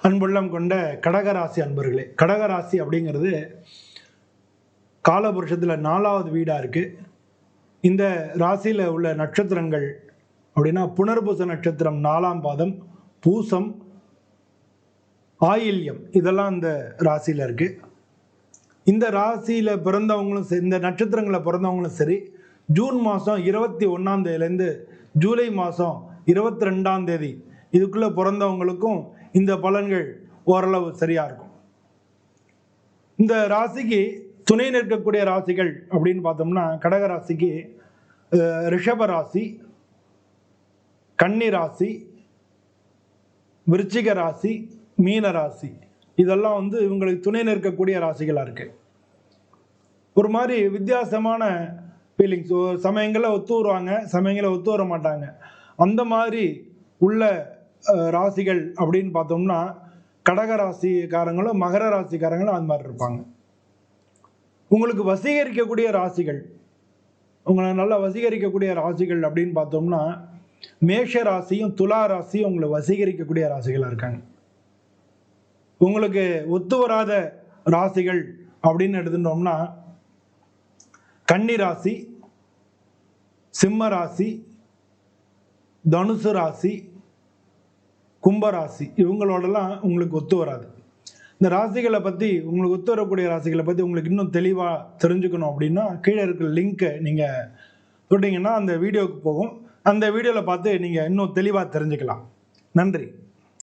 அன்புள்ளம் கொண்ட கடகராசி அன்பர்களே, கடகராசி அப்படிங்கிறது காலபுருஷத்தில் 4வது வீடாக இருக்குது. இந்த ராசியில் உள்ள நட்சத்திரங்கள் அப்படின்னா புனர்பூச நட்சத்திரம் 4ஆம் பாதம், பூசம், ஆயில்யம், இதெல்லாம் இந்த ராசியில் இருக்குது. இந்த ராசியில் பிறந்தவங்களும் சரி, இந்த நட்சத்திரங்களில் பிறந்தவங்களும் சரி, ஜூன் மாதம் 21ஆம் தேதியிலேருந்து ஜூலை மாதம் 22ஆம் தேதி இதுக்குள்ளே பிறந்தவங்களுக்கும் இந்த பலன்கள் ஓரளவு சரியாக இருக்கும். இந்த ராசிக்கு துணை நிற்கக்கூடிய ராசிகள் அப்படின்னு பார்த்தோம்னா, கடக ராசிக்கு ரிஷப ராசி, கன்னி ராசி, விருச்சிக ராசி, மீன ராசி, இதெல்லாம் இவங்களுக்கு துணை நிற்கக்கூடிய ராசிகளாக இருக்குது. ஒரு மாதிரி வித்தியாசமான ஃபீலிங்ஸ், சமயங்களில் ஒத்து வருவாங்க, சமயங்களில் ஒத்து வர மாட்டாங்க. அந்த மாதிரி உள்ள ராசிகள் அப்படின்னு பார்த்தோம்னா கடக ராசிக்காரங்களும் மகர ராசிக்காரங்களும் அந்த மாதிரி இருப்பாங்க. உங்களுக்கு வசீகரிக்கக்கூடிய ராசிகள், உங்களை நல்லா வசீகரிக்கக்கூடிய ராசிகள் அப்படின்னு பார்த்தோம்னா மேஷ ராசியும் துலா ராசியும் உங்களை வசீகரிக்கக்கூடிய ராசிகளாக இருக்காங்க. உங்களுக்கு ஒத்து வராத ராசிகள் அப்படின்னு எடுத்துட்டோம்னா கன்னி ராசி, சிம்ம ராசி, தனுசு ராசி, கும்பராசி, இவங்களோடலாம் உங்களுக்கு ஒத்து வராது. இந்த ராசிகளை பற்றி, உங்களுக்கு ஒத்து வரக்கூடிய ராசிகளை பற்றி உங்களுக்கு இன்னும் தெளிவாக தெரிஞ்சுக்கணும் அப்படின்னா கீழே இருக்கிற லிங்க்கை நீங்கள் தொட்டிங்கன்னா அந்த வீடியோவுக்கு போகும். அந்த வீடியோவில் பார்த்து நீங்கள் இன்னும் தெளிவாக தெரிஞ்சுக்கலாம். நன்றி.